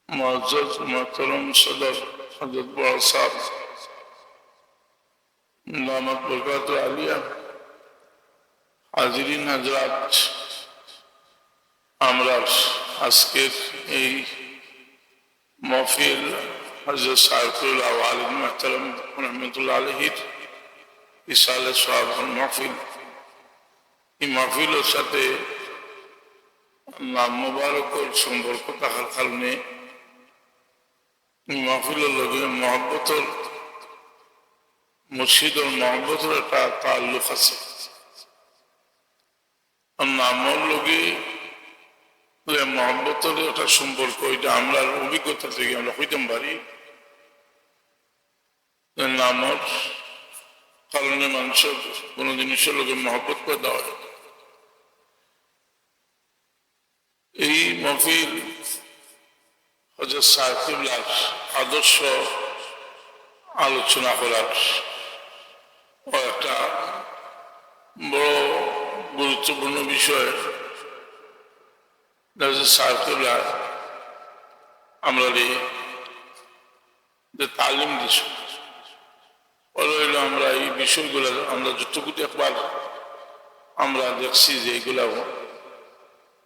मुअज़्ज़ज़ मोहतरम सदर हज़रत बड़ा साहब दामत बरकत आलिया, हाजिरीन हजरात, আমরা আজকের এই মাহফিল হযরত সাইফুল আওয়ালিদ মুহতারাম রাহমাতুল্লাহ আলাইহির ইসালে সওয়াব মাহফিল, এই মাহফিলের সাথে নাম মুবারকের সম্পর্ক থাকার কারণে এই মাহফিলের লগে মহব্বতের মুর্শিদের মহব্বতের একটা তাল্লুক আছে। নামের লগে মহব্বতের একটা সম্পর্ক, এটা আমরা অভিজ্ঞতা থেকে আমরা হইতে পারি। নামের কারণে মানুষের কোন জিনিসের লোকে মহব্বত পয়দা হয়। এই মাহফিল হযরত সাইফুল্লাহর আদর্শ আলোচনা করার একটা বড় গুরুত্বপূর্ণ বিষয়। সাইফুল্লাহ আমরা যে তালিম দিচ্ছ, আমরা এই বিষয়গুলো আমরা যতটুকু একবার আমরা দেখছি যে এইগুলা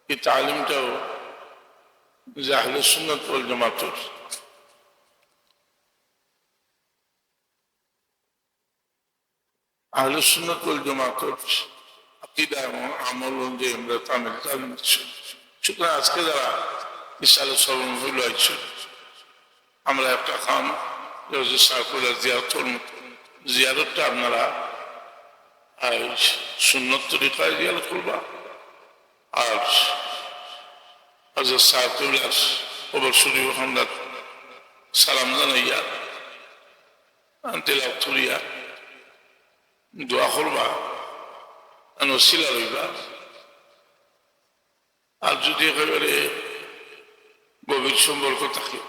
এই তালিমটাও যে আহলে সুন্নাত ওয়াল জামাতের আহলে সুন্নাত ওয়াল জামাতের আকীদা এবং আমল অনুযায়ী আমরা তালিম দিচ্ছি। সুতরাং আজকে যারা ইসালে সবন হইল আইছে, আমরা একটা খান সাইফুল্লাহ জিয়ারতটা আপনারা সুন্নত তরিকায় জিয়ারত করবা, আর হযরত সাইফুল্লাহ কবর শরীফ আমরা সালাম জানাইয়া তেলাওয়াত করিয়া দোয়া করবা, ওসিলা রইবা। আর যদি একেবারে গভীর সম্পর্ক থাকে,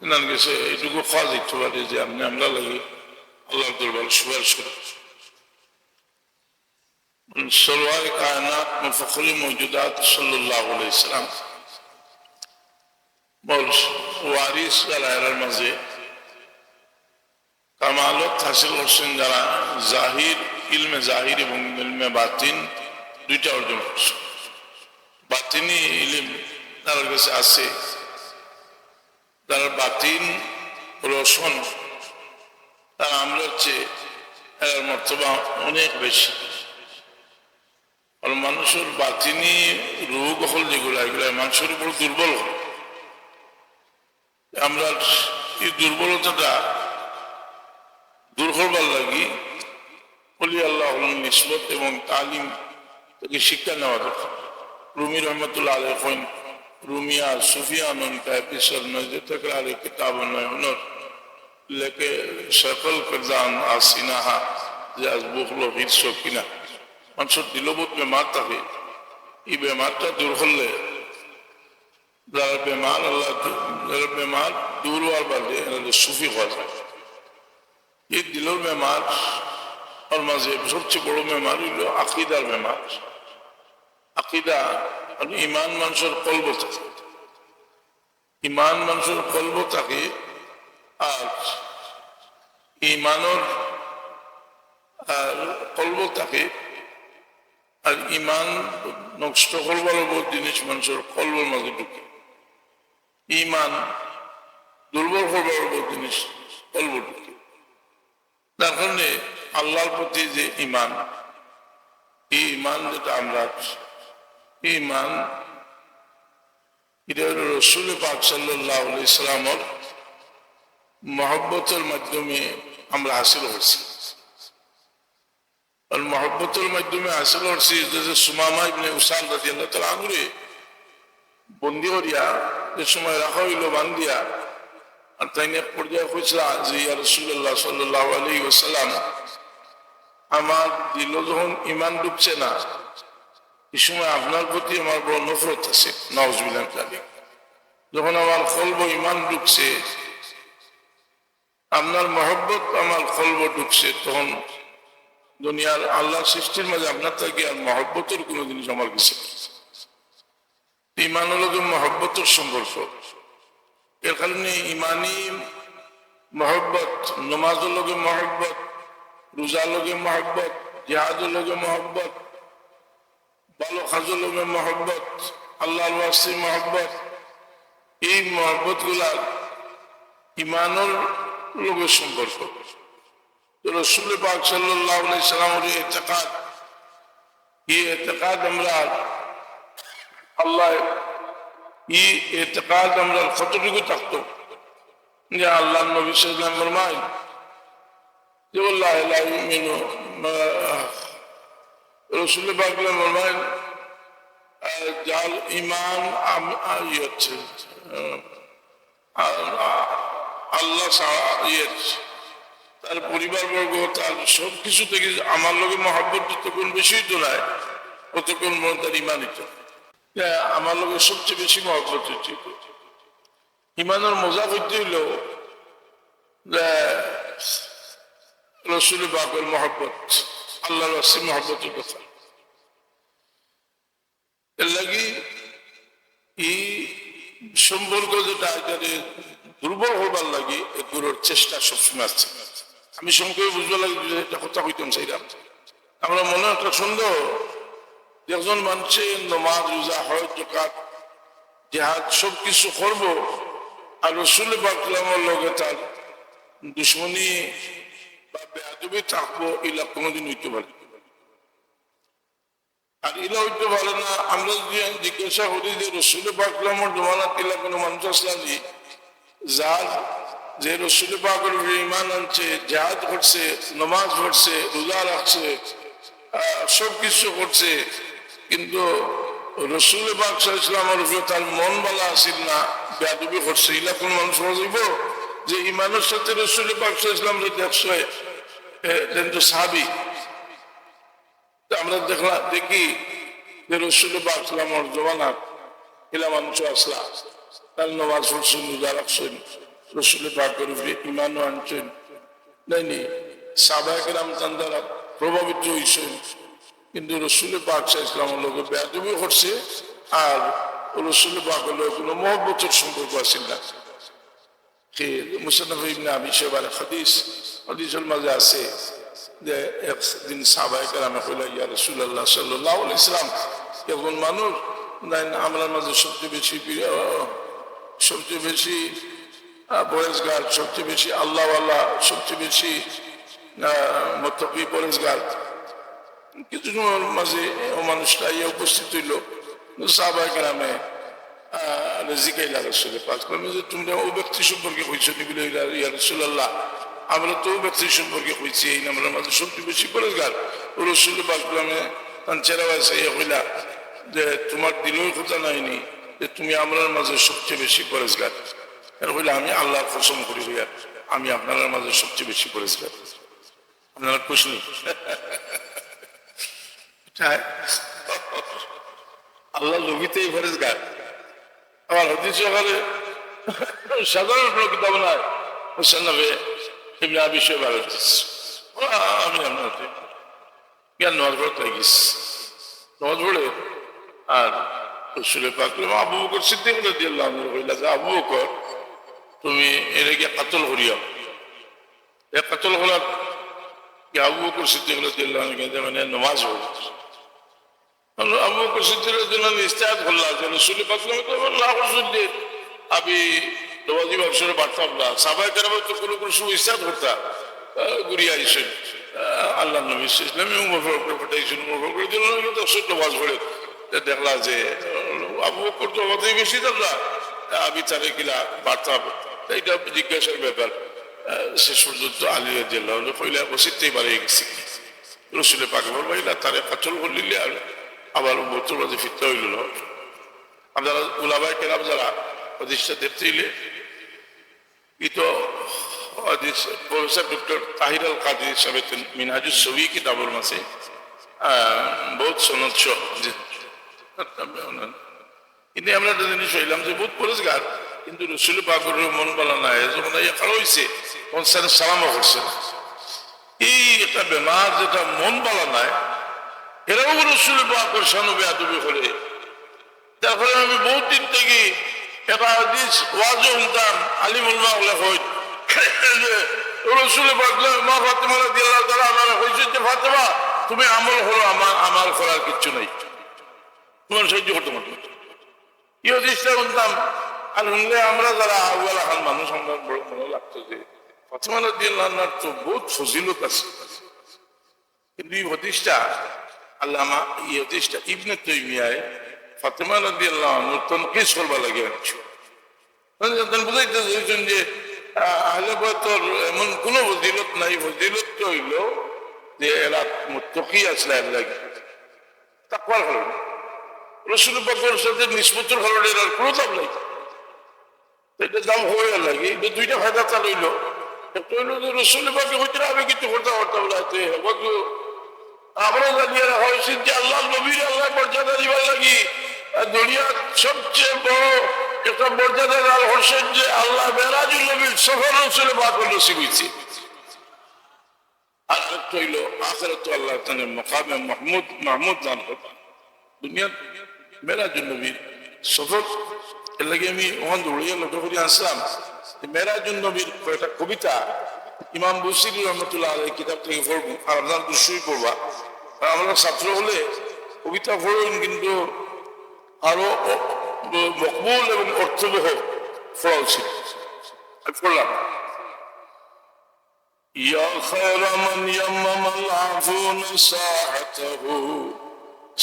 নান গেছে এইটুকু খাওয়া দিতে পারে যে আপনি আমরা লাগে আল্লাহ দরবার সুপারিশ করে। সরওয়ার কায়নাত মুফাখরি মওজুদাত সাল্লাল্লাহু আলাইহি ওয়াসাল্লাম ওয়ারিস যারা মাঝে কামালত হাসিল করছেন, যারা জাহির ইলমে জাহির এবং ইলমে বাতিন দুইটা অর্জন করছে। বাতিনি ইলম তার কাছে আছে, তার বাতিন রোশন তার আমরা চেয়ে এর মর্তবা অনেক বেশি। আর মানুষের বাতিনি রোগ হল যেগুলো, এগুলো মানুষের উপর দুর্বল হল। আমরা এই দুর্বলতাটা দূর করবার লাগি ওলি আল্লাহ নিসবত এবং তালিম থেকে শিক্ষা নেওয়া দরকার। রুমি রহমতুল্লাহ আলাইহি কইন, রুমিয়া সুফিয়ানুন का एपिसोड में जो तकरार किताब में हुनर लेके शकल करदान आसीना हा जाज बुखलो हिस्सो किना মানুষের দিলবোধ বেমার থাকে। এই বেমারটা দূর হলে যারা বেমার আল্লাহ যারা বেমার দূর হওয়ার বাদে এনাদের সুফি হওয়া যায়। এই দিলের বেমার আর মাঝে সবচেয়ে বড় বেমার হইল আকিদার বেমার। আকিদা আর ইমান মানুষের কলব থাকে, ইমান মানুষের কলব থাকে। আর ইমানের আর কলব থাকে, আর ইমান নষ্ট করবার উপর জিনিস মানুষের কলবের মাঝে ঢুকে। ইমান দুর্বল করবার উপর জিনিস কলব ঢুকে। তার কারণে আল্লাহর প্রতি যে ইমান, এই ইমান যেটা আমরা ইমান এটা হল রসুল পাক সাল্লাল্লাহু আলাইহি সাল্লামের মহব্বতের মাধ্যমে আমরা হাসিল করছি। আর মহব্বতের মাধ্যমে হাসিল করছি যে সুমামা ইবনে উসাল রাদিয়াল্লাহু তাআলা আনহু বন্দী করিয়া যে সময় রাখা হইল বান্দিয়া, আর তাই এক পর্যায়ে কইছিল যে ইয়া রাসূলুল্লাহ সাল্লাল্লাহু আলাইহি ওয়াসাল্লাম, আমার দিল যখন ইমান ঢুকছে না, এই সময় আপনার প্রতি আমার বড় নফরত আছে। নাউজুবিল্লাহ। যখন আমার কলব ইমান ঢুকছে, আপনার মহব্বত আমার কলব ঢুকছে, তখন দুনিয়ার আল্লাহ সৃষ্টির মাঝে আপনার থেকে আর মহব্বতের কোন জিনিস আমার কাছে। ইমান হলো মহব্বতের সম্পর্ক। এর কারণে ইমানি মহব্বত, নমাজের লগে মহব্বত, রোজার লগে মহব্বত, জিহাদের লগে মহব্বত, ভালো কাজের লগে মহব্বত, আল্লাহর ওয়াস্তে মহব্বত, এই মহব্বত গুলা ইমানের লগে সম্পর্ক। রাসূল পাক সাল্লাল্লাহু আলাইহি সাল্লামের ইতিকাদ, এই ইতিকাদ আমরা আল্লাহ, এই ইতিকাদ আমরা কতটুকু থাকতো যে আল্লাহ নবী সাল্লাল্লাহু আলাইহি ওয়াসাল্লাম ফরমায় যে আল্লাহ লা ইউমিনু, রাসূল পাক ফরমায় যার ঈমান আল্লাহ তার পরিবার বর্গ, তার সবকিছু থেকে আমার লোকের মহব্বত যতক্ষণ বেশি হইতো না ততক্ষণ তার ইমানিত। আমার লোকের সবচেয়ে বেশি মহব্বত হচ্ছে ইমানের মজা করতে হইল রাসূল পাকের মহব্বত, আল্লাহর রাসূল মহব্বতের কথা। এর লাগি এই সম্পর্ক যেটা দুর্বল হবার লাগে এগুলোর চেষ্টা সবসময় আছে। আমি সংক্ষেপে বুঝতে লাগি একটা কথা কইতাম চাইলাম, আমরা মনে একটা সন্দেহ যে একজন মানুষের নমাজ, রোজা, হজ, যাকাত, জিহাদ সবকিছু করব আর রাসূল পাক সাল্লাল্লাহু আলাইহি লগে তার দুশ্মনী বা বেয়াদবি থাকবো, এগুলা কোনোদিন হইতে পারে। আর এলা হইতে পারে না। আমরা যদি জিজ্ঞাসা করি যে রাসূল পাক সাল্লাল্লাহু আলাইহি জমানাত এলা কোনো মানুষ আসলানি যার যে রাসূল পাকের ঈমান আনছে, জিহাদ করছে, নামাজ পড়ছে, রোজা রাখছে, সবকিছু করছে, কিন্তু রাসূল পাক সাল্লাল্লাহু আলাইহি ওয়াসাল্লামের উপরে তার মন ভালো আসিল না, বেয়াদবি করছে, এলা কোন মানুষ বুঝিব যে ঈমানের সাথে রাসূল পাক সাল্লাল্লাহু আলাইহি ওয়াসাল্লাম দেখছে কিন্তু সাহাবী। আমরা দেখি যে রাসূল পাক সাল্লাল্লাহু আলাইহি ওয়াসাল্লামের জমানাত এলা মানুষ আসলা, তার নামাজ পড়ছেন, রোজা রাখছেন, রাসূল পাকের উপরে ঈমানও আনছেন, নাইনি সাহাবায়ে কেরাম তার দ্বারা প্রভাবিত হয়েছেন, কিন্তু রাসূল পাক সাল্লাল্লাহু আলাইহি ওয়াসাল্লামের লগে বেয়াদবি করছে আর রাসূল পাকের লগে কোনো মহব্বতের সম্পর্ক আছে না। মুসান্নাফ ইবনে আবি শাইবার হাদিসের মাঝে আছে যে একদিন সাহাবায়ে কেরামে কইলেন, ইয়া রাসূলুল্লাহ সাল্লাল্লাহু আলাইহি ওয়াসাল্লাম, একজন মানুষ আমরা মাঝে সবচেয়ে বেশি প্রিয়, সবচেয়ে বেশি পরেজগার, সবচেয়ে বেশি আল্লাহওয়ালা, সবচেয়ে বেশি মুত্তাকি পরেজগার, কিছু সময়ের মাঝে ও মানুষটা ইয়ে উপস্থিত হইল। সাহাবায়ে কেরামে জিজ্ঞাসা রাসূল পাক যে তোমরা ও ব্যক্তি সম্পর্কে কইছো নি বলে, ইয়া রাসূলুল্লাহ আমরা তো ও ব্যক্তি সম্পর্কে কইছি এই আমরা মাঝে সবচেয়ে বেশি পরেজগার। ও রাসূল পাক তার চেহারা কইলা যে তোমার দিলেও কথা নাইনি যে তুমি আমার মাঝে সবচেয়ে বেশি পরেজগার। এর হইলে আমি আল্লাহর কসম করি হইয়া আমি আপনার মাঝে সবচেয়ে বেশি পরেজগার। আপনারা প্রশ্ন আল্লাহ লোভিতেই পরেজগার। আমার হাদিস সকালে সাধারণ কিতাব নয়, মুসান্নাফে ইবনে আবি শাইবার হাদিস। আমি আপনার জ্ঞান নামাজ পড়তে গেছি, নামাজ পড়ে আর রাসূল পাক আবু বকর সিদ্দিক রাদিয়াল্লাহু আনহু কইলা যে আবু বকর তুমি এর গিয়ে কাতল করিও। এ কাতল হলার কি আবু বকর সিদ্দিক রাদিয়াল্লাহু আনহু মানে নামাজ পড়ে আবু বকর সিদ্দিক রাদিয়াল্লাহু আনহু ইস্তেহাদ করলা যে রাসূল পাক আল্লাহ রাসূল আমি নামাজি ব্যবসার বাড়তাম না। সাহাবায়ে কেরাম তো কোনো কোনো সময় ইস্তেহাদ করতা ঘুরিয়ে আইসেন আল্লাহ নবী ইসলামী উমর ফারুক পাঠাইছেন, উমর ফারুক রাদিয়াল্লাহু আনহু তো নামাজ পড়ে দেখলা যে আবু বকর তো অতই বেশি দেখলা, আমি তারে কিলা বার্তাম, এইটা জিজ্ঞাসার ব্যাপার। শেষ পর্যন্ত আলী রাদিয়াল্লাহু আনহু কইলা বসিতেই পারে গেছি রাসূল পাক বলবাইলা তারে কাতল করলিলে আর আবার উম্মতের মাঝে ফিরতে হইল না। আপনারা উলামায়ে কেরাম যারা হাদিসটা দেখতে হইলে ই তো প্রফেসর ডক্টর তাহির আল কাদির সাহেব মিনহাজুস সবি কিতাবের মাঝে বহুত সনদ কিন্তু আমরা একটা জিনিস হইলাম যে বহুত পরেজগার, কিন্তু রাসূল পাকের মন বলা নাই, যখন একা হয়েছে তখন সালামও করছে না। এই একটা বেমার যেটা মন বলা নাই, এরাও রাসূল পাকের শান বেয়াদবি করে। তারপরে আমি বহুত দিন থেকে এটা হাদিস ওয়াজও শুনতাম আলিমুল মাওলা হই যে রাসূল পাক মা ফাতেমা রাদিয়াল্লাহু তাআলা আনহা কইছেন যে ফাতেমা তুমি আমল করো, আমার করার কিচ্ছু নাই, তোমার সহ্য করতে পারবে। এই হাদিসটা শুনতাম। আলহামদুলিল্লাহ আমরা যারা আউয়াল আহাল মানুষ আমরা বড় ভালো লাগতো যে ফাতেমা রাদিয়াল্লাহু আনহার তো বহুত ফজিলত আছে, কিন্তু এই হাদিসটা আল্লামা এই হাদিসটা ইবনে তাইমিয়ায় ফাতেমা রাদিয়াল্লাহু আনহা তনকিস করবা লাগে আনছো। বুঝাইতে চাইছেন যে আহলে বাইতের এমন কোন ফজিলত নাই, ফজিলত তো হইল যে এরা মুত্তাকি আসলে আল্লাহ তাকওয়ার কারণে রাসূল পাকের সাথে নিসবতের কারণে এর কোনো দাম নাই। এটা দাম হয়ে লাগে যে দুইটা ফায়দা চালইল। একটা হইল যে রাসূল পাকে হইতে আমি কিছু করতে পারতাম না, আমরা জানিয়ে রাখা উচিত যে আল্লাহ নবীর আল্লাহ মর্যাদা দিবার লাগি দুনিয়ার সবচেয়ে বড় একটা মর্যাদা লাল হোসেন যে আল্লাহ মেরাজুল নবীর সফর রসুলে বাকল নসিব হয়েছে। আর একটা হইল আখিরাত আল্লাহ তাআলা মাকামে মাহমুদ দান করবেন। দুনিয়ার মেরাজুল নবীর সফর এর লাগে আমি ওখান দৌড়িয়ে লক্ষ্য করে আসলাম। মেরাজুল নবীর কয়েকটা কবিতা ইমাম বুসিরি রহমতুল্লাহ আলাইহি কিতাব থেকে পড়বো, আর আপনার দুশোই পড়বা। আমরা ছাত্র হলে কবিতা পড়বেন, কিন্তু আরো মকবুল এবং অর্থবহ পড়া উচিত। আমি পড়লাম ইয়া খায়রা মান ইয়াম্মামাল আফুন সাহাতাহু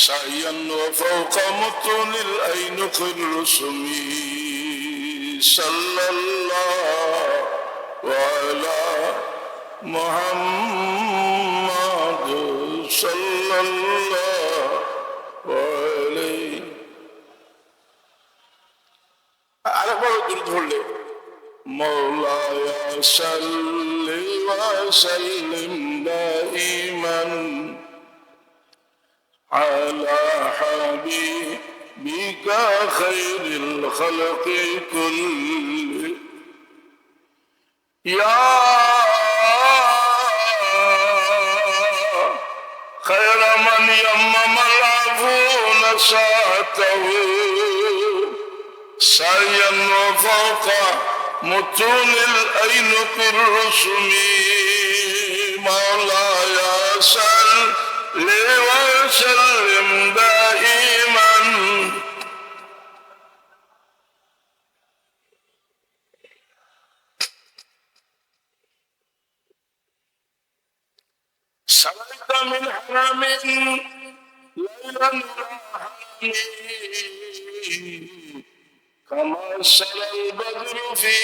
সাইয়ান ওয়া ফাওকা মুতুনিল আইনুকির রুসুমি সাল্লাল্লাহু আলা মুহাম্মাদ সাল্লাল্লাহু আলাইহি। আরেকবার দূর ধরলে মাওলায়া সাল্লি ওয়া সাল্লিম দাইমান আলা হাবিবিকা খায়রিল খালকি কুল্লি ইয়া খায়রা মান ইয়াম্মামাল আফুনা সাতাহু সাইয়ান ওয়া ফাওকা মুতুনিল আইনুকির রুসুমি মাওলায়া সাল্লি ওয়া সাল্লিম দাইমান সালাইতা মিন হারামিন লাইলান كما سرى البدر في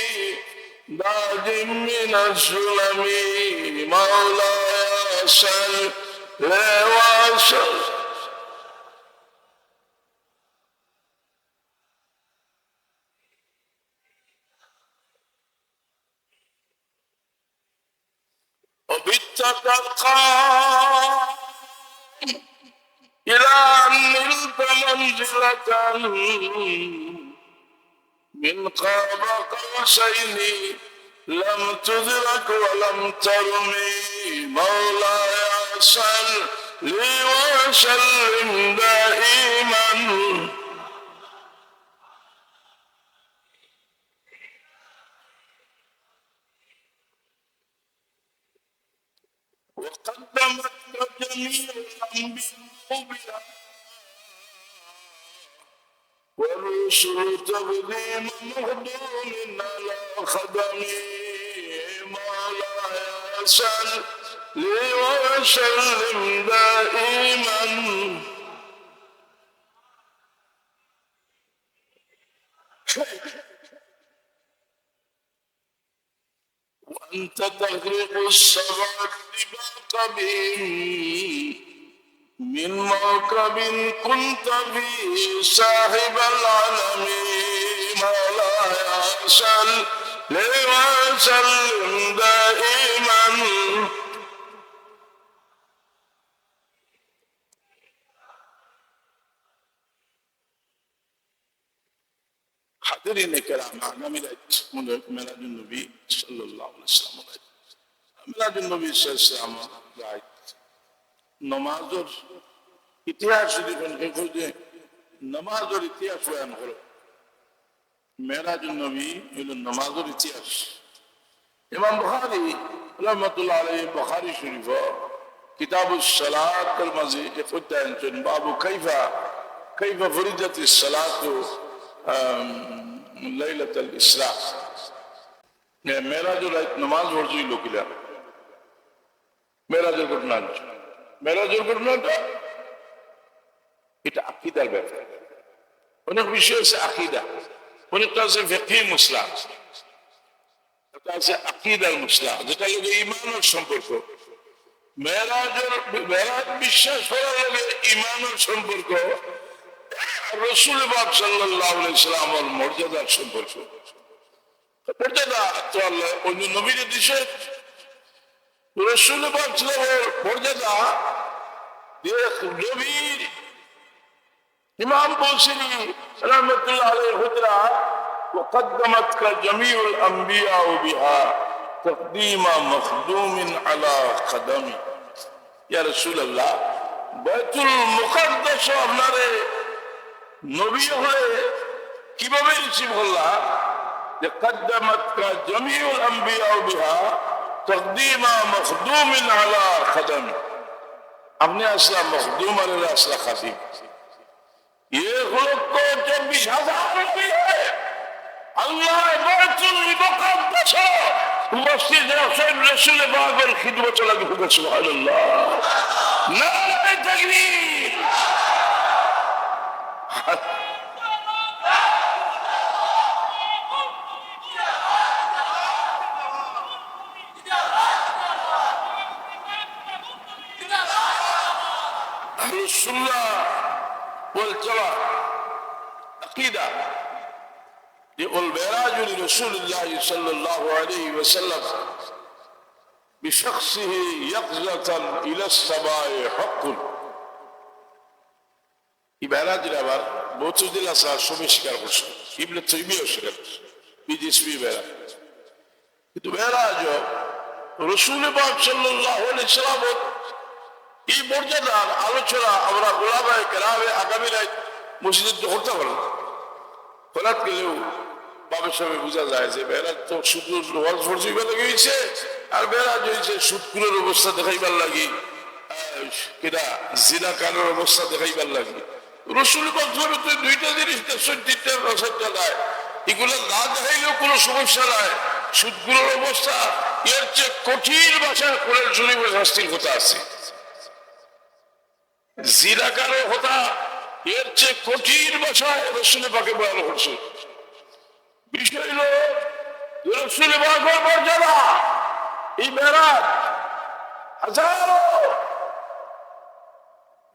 بعد من الظلم مولاي صل وسلم وبت ترقى إلى أن نلت منزلة من قاب قوسين لم تدرك ولم ترمي مولاي صل وسلم دائما وقدمت جميع الأنبياء والرسل تقديم مهدوم على خدمي مولاي صل وسلم دائما وأنت تغرق السبع الدباق بهم من موكب كنت فيه صاحب العالم مولاي صل وسلم دائما حاضرين الكرام عملت ميلاد النبي صلى الله عليه وسلم ميلاد النبي صلى الله عليه وسلم নমাজের ইতিহাস যদি খুঁজে নমাজের ইতিহাস বয়ান করো মেরাজুন নবী হইল নামাজের ইতিহাস। ইমাম বুখারী রাহমাতুল্লাহ আলাইহি বুখারী শরীফ কিতাবুস সালাতের মাঝে একটান বাবু কাইফা ফরিদাতিস সালাতু লাইলাতুল ইসরা। মেরাজুল নামাজ পড়ছই লোকিলা মেরাজের ঘটনাটা এটা আকীদার ব্যাপার। অনেক বিষয় আছে আকীদা, অনেকটা আছে ফিকহি মাসলা, এটা আছে আকীদার মাসলা, যেটা লগে ঈমানের সম্পর্ক। মেরাজ বিশ্বাস করার লগে ঈমানের সম্পর্ক, রাসূল পাক সাল্লাল্লাহু আলাইহি ওয়াসাল্লামের মর্যাদার সম্পর্ক। মর্যাদা তো আল্লাহ অন্য নবীর দিছে, রাসূল পাক সাল্লাল্লাহু মর্যাদা নবীর। ইমাম বুখারী রাহমাতুল্লাহ আলাইহি হুজরা وقدمتك جميع الانبياء بها تقديم مخدوم على قدم يا رسول الله বাইতুল মুকাদ্দাস আপনারে নবী হয়ে কিভাবে রিসিভ হল্লা যে قدمتك جميع الانبياء بها تقديم مخدوم على قدم। আপনি আসলা মখদুম আর আসলা খাদিম। ये लोग तो 24,000 भी है। अल्लाह बैतुल मुक़द्दस मस्जिद रसूल पाक और खिदमत लगे हुए सुभान अल्लाह नारे तकबीर। रसूलुल्लाह والجواب عقيدة والمعراج لرسول الله صلى الله عليه وسلم بشخصه يقظة إلى السماء حق। المعراج আবার মুতাজিলা সবাই স্বীকার করছে, ইবনে তাইমিয়া স্বীকার করছে, বিদেশি মেরাজ। কিন্তু মেরাজ রাসূল পাক সাল্লাল্লাহু আলাইহি ওয়াসাল্লাম এই মর্যাদার আলোচনা আমরা উলামায়ে কেরামে আগামী রাত মসজিদে করতে পারবো। হঠাৎ গেলেও বাবার সামনে বোঝা যায় যে মেরাজ তো শুধু ওয়াজ ফরজিবার লাগে হয়েছে, আর মেরাজ হয়েছে সুদকুরের অবস্থা দেখাইবার লাগি, কিনা জিনা কানের অবস্থা দেখাইবার লাগি। রাসূল পাক সাল্লাল্লাহু আলাইহি দুইটা জিনিস তিনটা রসটা দেয়, এগুলো না দেখাইলেও কোনো সমস্যা নাই। সুদকুরের অবস্থা এর চেয়ে কঠিন ভাষায় কোরআন শরীফের শাস্তির কথা আছে, জিনাকারের কথা এর চেয়ে কঠিন ভাষায় রাসূল পাকে বয়ান করছে। বিষয় হলো রাসূল পাকের মর্যাদা। এই মেরাজ হাজারো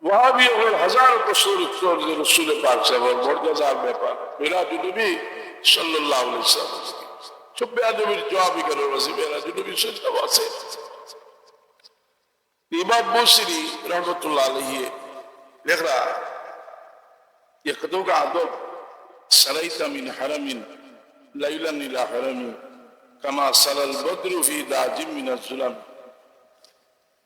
ওয়াহাবি और হাজারো বছর উত্তর যে রাসূল পাক সাহেবের মর্যাদার ব্যাপার মেরাজ নবী সাল্লাল্লাহু আলাইহি ওয়াসাল্লাম সব বেয়াদবির জবাবই করে আছে। মেরাজ নবী সব আছে। ইমাম বুখারী रहमतुल्लाह अलैहि लिख रहा यकदो का आदब सराइता मिन हरमिन लैलन इला हरमी कमा सलल बद्रु फी दाजिम मिन जुलम।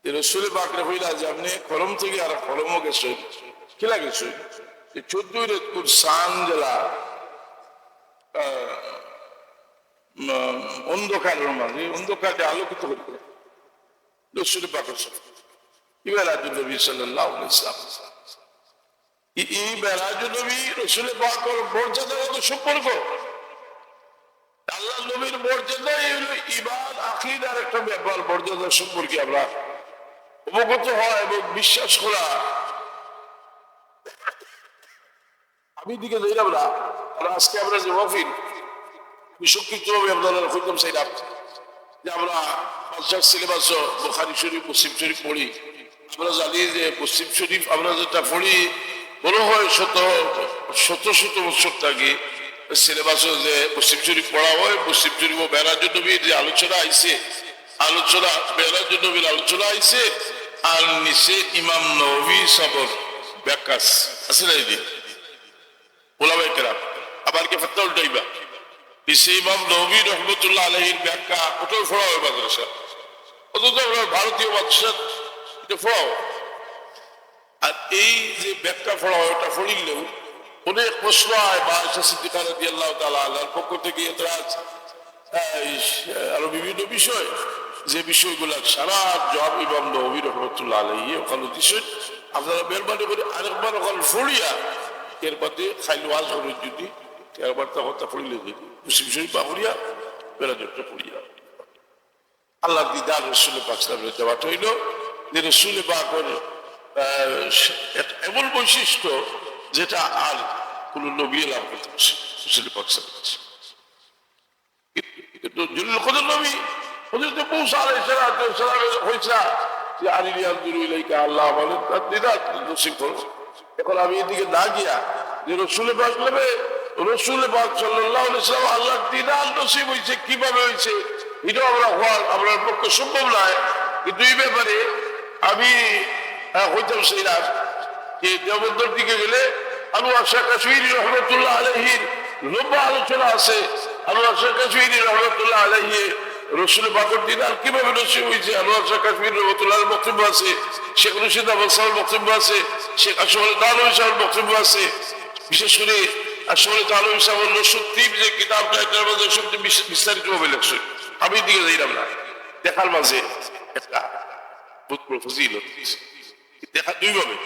ये रसूल पाक ने কইলা যে আপনি কলম থেকে আর কলমও গেছে কি লাগেছে এই 14 রাত সান জেলা অন্ধকারের মাঝে অন্ধকারে আলোকিত করতে রসূল পাকের সাথে মেরাজুন নবী সাল্লাল্লাহু আলাইহি ওয়াসাল্লাম। এই মেরাজুন নবী রসূল পাকের মর্যাদার সাথে সম্পর্ক। আল্লাহ নবীর মর্যাদা হলো ঈমান আকীদার একটা ব্যাপার। মর্যাদার সম্পর্কে আমরা অবগত হওয়া এবং বিশ্বাস করা। আমি দিকে যাইলাম না, আজকে আমরা যে মাহফিল সংক্ষিপ্তভাবে আপনারা খুঁজলাম চাইলাম যে আমরা পাঁচশাক সিলেবাস বুখারী শরীফ মুসলিম শরীফ পড়ি। আমরা জানি যে মুসলিম শরীফ আমরা যেটা পড়ি বড় হয় শত বছর থাকে সিলেবাসে যে মুসলিম শরীফ পড়া হয়। মুসলিম শরীফ ও মেরাজুন নবীর যে আলোচনা আইছে, মেরাজুন নবীর আলোচনা আইছে, আর নিচে ইমাম নববী সাহেবের ব্যাখ্যা আছে না এই ওলামায়ে কেরাম। আবার কি ফতোয়া উল্টাইবা নিচে ইমাম নববী রহমতুল্লাহ আলাইহির ব্যাখ্যা ওটাও পড়া হয় মাদ্রাসা, অথচ ভারতীয় মাদ্রাসা এটা পড়া হয়। আর এই যে ব্যাখ্যা পড়া হয় ওটা পড়িলেও অনেক প্রশ্ন হয় বা আয়েশা সিদ্দিকা রাদিয়াল্লাহু তাআলা আনহার পক্ষ থেকে এতরাজ, আরো বিভিন্ন বিষয়, যে বিষয়গুলো সারা জবাব ইমাম নববী রাহমাতুল্লাহ আলাইহি ওখানে দিছেন। আপনারা মেহরবানি করে আরেকবার ওখানে ফড়িয়া এর বাদে খাইল ওয়াজ করে যদি একবার তা কথা পড়িলে যদি মুসলিম শরীফ পাহরিয়া বেড়াজোরটা পড়িয়া আল্লাহ দিদার রসুল পাক সাল্লাল্লাহু আলাইহি ওয়াসাল্লাম হইল যে রসুল পাকের এমন বৈশিষ্ট্য যেটা আর কোন নবী লাভ করতে পারছে রসুল পাক সাল্লাল্লাহু আলাইহি ওয়াসাল্লাম। কিন্তু জলিল কদর নবী হযরত মূসা আলাইহিস সালাম হইছে যে আরিনি আনজুরু ইলাইকা, আল্লাহ বলেন তার দিদার নসিব করো। এখন আমি এদিকে না গিয়া যে রসুল পাক নেবে, রসুল পাক সাল্লাল্লাহু আলাইহি ওয়াসাল্লাম আল্লাহর দিদার নসিব হয়েছে কিভাবে হয়েছে এটাও আমরা হওয়ার আপনার পক্ষে সম্ভব নয়। কিন্তু এই ব্যাপারে আমি হইতাম সেইরাম যে দেওবন্দের দিকে গেলে আনোয়ার শাহ কাশ্মীরি রহমতুল্লাহ আলাইহির লম্বা আলোচনা আছে। আনোয়ার শাহ কাশ্মীরি রহমতুল্লাহ আলাইহি রসুল পাকের দিদার কিভাবে নসিব হয়েছে আনোয়ার শাহ কাশ্মীরি রহমতুল্লাহর বক্তব্য আছে, শেখ রশিদ আহমদ সাহেবের বক্তব্য আছে, শেখ আশরাফুল থানভী সাহেবের বক্তব্য আছে। বিশেষ করে আশরাফুল থানভী সাহেবের নসুদ্দীপ যে কিতাবটা এটার মধ্যে সবচেয়ে বিস্তারিতভাবে লেখছে। আমি দিকে যাইলাম না, দেখার মাঝে একটা ফজিলত দেখা দুইভাবে,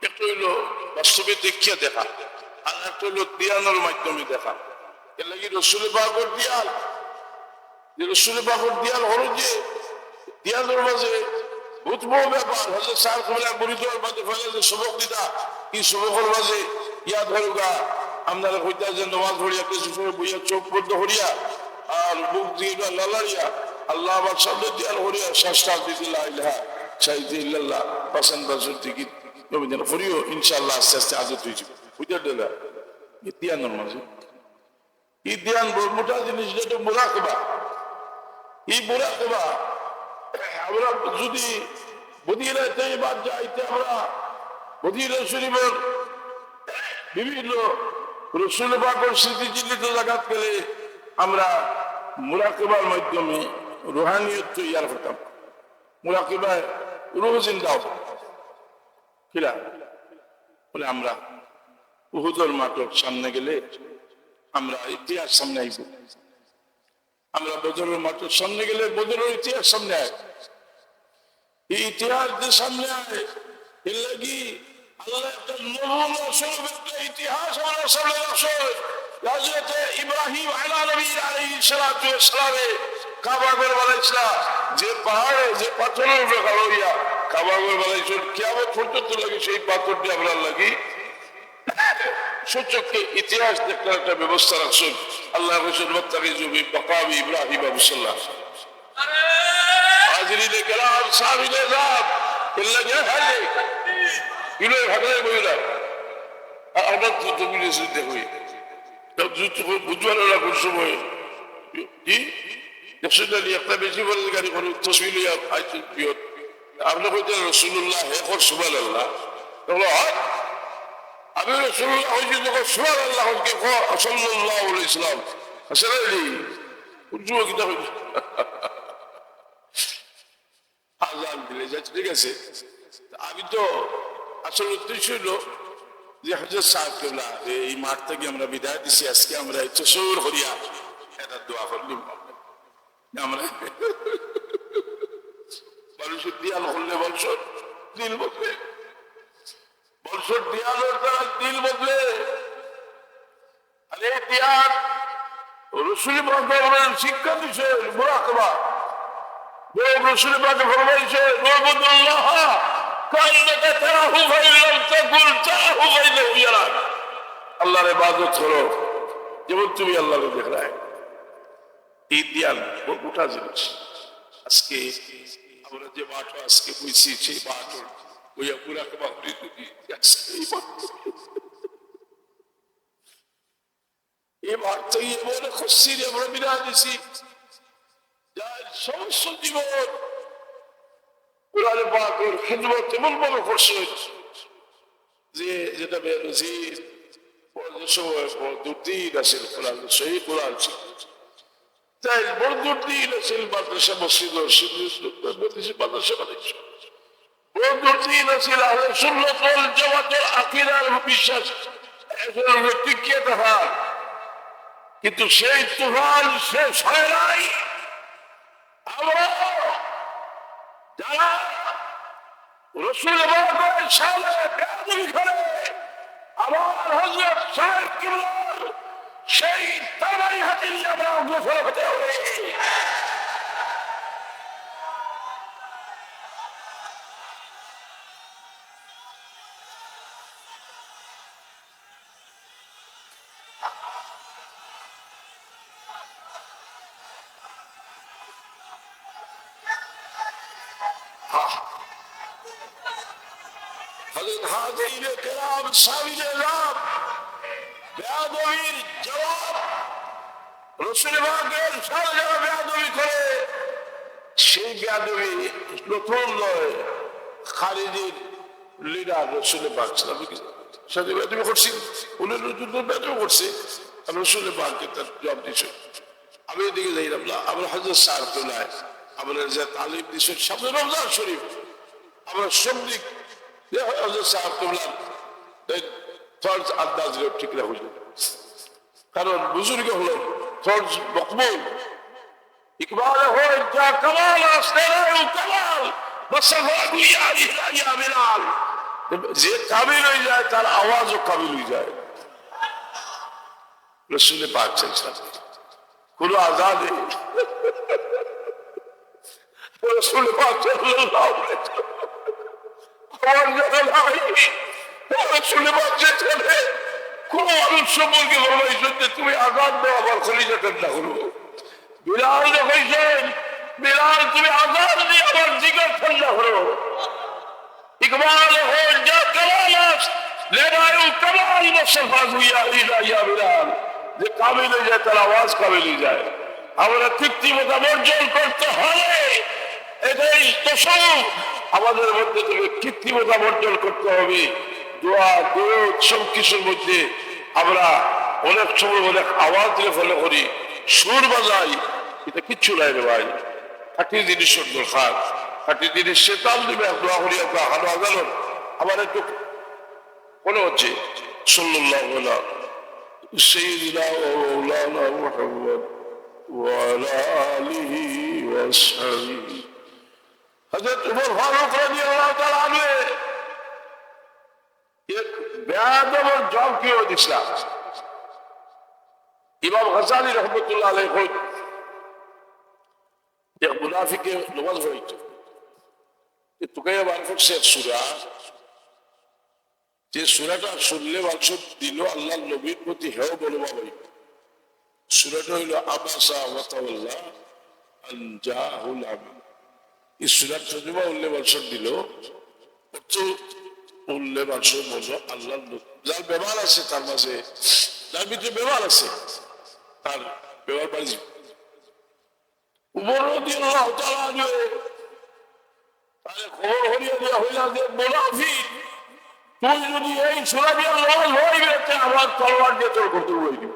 একটা হইলো বাস্তবে দেখিয়া দেখা, আর একটা হইলো দিয়ানোর মাধ্যমে দেখা। এর লাগি রসুল পাকের দিয়াল, যে রসুল পাকের দিয়াল হলো যে দিয়ানোর মাঝে বহুত বড় ব্যাপার। হযরত স্যার কবলা মুরিদর মাঝে ফেলে যে সবক দিতা, কি সবকের মাঝে ইয়াদ হলগা আপনারা কইতা যে নামাজ পড়িয়া কিছু সময় বইয়া চোখ বন্ধ করিয়া আর বুক দিয়ে লালাইয়া আল্লাহ আমার সামনে দিয়াল করিয়া শাস্তা দিদিল্লাহ ইলাহা শাহিদ ইল্লাল্লাহ পাসান বাজুর দিকে নবীন করিও ইনশাআল্লাহ আস্তে আস্তে আদত হয়ে যাবে। বুঝতে দিলা ইতিয়ানোর মাঝে ইতিয়ান মোটা জিনিস যেটা মুরাকাবা। এই মুরাকাবা আমরা যদি মদিনা তৈয়বাত যাইতে আমরা মদিনা শরীফের বিভিন্ন রসুল পাকের স্মৃতিচিহ্নিত জায়গা গেলে আমরা মুরাকাবার মাধ্যমে রুহানিয়ত তৈয়ার হতাম। মুরাকাবায় রূহ জিন্দা হতো কিরা বলে আমরা উহুদের মাঠের সামনে গেলে আমরা ইতিহাস সামনে আইব, আমরা বদরের মাঠের সামনে গেলে বদরের ইতিহাস সামনে আয়। এই ইতিহাস যে সামনে আয় এর লাগি আল্লাহ একটা নমুনা স্বরূপ একটা ইতিহাস আমাদের সামনে রাখছে। হযরত ইব্রাহিম আলাইহিস সালামে কাবা ঘর বানাইছিল, যে পাহাড়ে যে পাথরের উপরে খাড়া হইয়া কাবা ঘর বানাইছিল, কিয়ামত পর্যন্ত লাগি সেই পাথরটি আমরা লাগি সূচককে ইতিহাস দেখার একটা ব্যবস্থা রাখছেন। আল্লাহ রাসূল মুত্তাকিজু বিমাকামি ইব্রাহিম মুসাল্লা হাজিরিনে কেরাম সাহাবীনে জাব ইল্লা হালে ইলো হাগলে বইলা আমরা তো মিলে যেতে হই তব যুত বুঝওয়ালা না কোন সময় কি দেখছেন একটা বেশি বলে গাড়ি করে তসবিলিয়া আইছে পিয়ত আপনি কইতে রাসূলুল্লাহ হে কর সুবহানাল্লাহ বলো আমি রাসূলুল্লাহ হইছে যখন সুবহানাল্লাহ কে কো সাল্লাল্লাহু আলাইহি সাল্লাম আসলে বুঝো কি দেখো আজান দিলে যাচ্ছে ঠিক আছে। আমি তো আসলে উদ্দেশ্য হলো যে হযরত সাহেব কেবলা এই মাঠ থেকে আমরা বিদায় দিছি, আজকে আমরা এই তসবির করিয়া এটা দোয়া করলাম আমরা মানুষের দিয়াল হলে বলছর দিল বদলে, বলছর দিয়ালের দ্বারা দিল বদলে। আর এই দিয়াল রসুল পাকের শিক্ষা দিছে মুরাকাবা। রসুল পাকে ফরমাইছে উবুদুল্লাহ কান্নাকা তারাহু ফাইন লাম তাকুন তারাহু ফাইন্নাহু ইয়ারাক। আল্লাহর ইবাদত করো যেমন তুমি আল্লাহকে দেখ রাখো। এই দিয়াল গোটা জিনিস। আজকে আমরা যে মাঠ আজকে বুঝছি সেই মাঠ ওই মুরাকাবা করি এই মাঠ থেকে এমন খুশি আমরা বিদায় দিছি যার সমস্ত জীবন কোরআন পাকের খিদমত এমন ভাবে করছে যে যেটা বেনজির দুর্দিন আছে কোরআন সেই কোরআন ছিল। তাই বড় দুর্দিন আছে মাদ্রাসা মসজিদ মাদ্রাসা বানাইছে, বড় দুর্দিন আছে আহলে সুন্নাত ওয়াল জামাতের আকীদার বিশ্বাস টিকিয়ে তুফান, কিন্তু সেই তুফান শেষ হয় নাই। আমরা যারা রসুল সালে বেয়াদবি করে আমার হযরত সাহেব কিবলার সেই তারাই হাতে নিয়ে আমরা অগ্রসর হতে হবে। হযরত হাজিরে কেরাম সাহাবীয়ে রাম বেয়াদবির জবাব রসুল পাকের সাথে যারা বেয়াদবি করে সেই বেয়াদবি প্রথম নয়, খালিদের লিডার রসুল পাক সাথে বেয়াদবি করছি, উনি যুদ্ধ বেয়াদবি করছে, রসুল পাককে তার জবাব দিচ্ছে। আমি এদিকে যাইলাম না, আমরা হযরত সাহেবুল্লাহ আমরা যে তালিম দিচ্ছেন সামনে রমজান শরীফ, আমরা সব দিক হযরত সাহেবুল্লাহ ফরজ আন্দাজ ঠিক রাখুন, কারণ বুজুর্গ হলো ফরজ মকবুল ইকবাল হয় যা কামাল আসতে কামাল বিলাল, যে কাবিল হয়ে যায় তার আওয়াজও কাবিল হয়ে যায়। রসুল পাক কোন আজাদ রসুল পাক কোন মানুষ সম্পর্কে বলবেন তুমি আজাদ দাও আমার খলিজা ঠান্ডা করবো। বিলাল দেখেছেন, বিলাল তুমি আজাদ দিয়ে আমার জিগর ঠান্ডা করো। ইকবাল যা কামাল কামাল বিলাল, যে কাবিল হয়ে যায় তার আওয়াজ কাবিল হয়ে যায়। আমরা কৃত্রিমতা বর্জন করতে হবে, এটাই তো সব আমাদের মধ্যে থেকে কৃত্রিমতা বর্জন করতে হবে। দোয়া দৌড় সব কিছুর মধ্যে আমরা অনেক সময় অনেক আওয়াজ দিয়ে ফলো করি, সুর বাজাই, এটা কিচ্ছু নাই রে ভাই। খাঁটি জিনিস দরকার, খাঁটি জিনিস সে তাল দিবে। দোয়া করি আমরা হানো আদালত আমার একটু মনে হচ্ছে সাল্লাল্লাহু আলা সাইয়্যিদিনা ওয়া মাওলানা মুহাম্মদ ওয়া আলা আলিহি ওয়া আসহাবিহি। হযরত উমর ফারুক রাদিয়াল্লাহু তাআলা আনহু এক বেয়াদবের জবাব কি দিছিলেন। ইমাম গাজ্জালী রহমাতুল্লাহ আলাইহি কই এক মুনাফিকে নামাজ পড়িত, তোকে মারফত সে সূরা, যে সূরাটা শুনলে মানুষ দিল আল্লাহর নবীর প্রতি হেয় বলবা হই। সূরাটা হইল আবাসা ওয়া তাওয়াল্লা আন জাহুল আমা। এই সূরার তর্জমা উল্লে মানুষ দিল অর্থ উল্লে মানুষ বলল আল্লাহর যার ব্যবহার আছে তার মাঝে, যার ভিতরে ব্যবহার আছে তার ব্যবহার বাড়ি উমর রাদিয়াল্লাহু তাআলা আনহু তারে খবর হইয়া দেয়া হইলা যে মুনাফিক তুই যদি এই সূরা দিয়ে নামাজ পড়িবে তে আমার তলোয়ার দিয়ে তোর গর্দন উড়াই দিবে।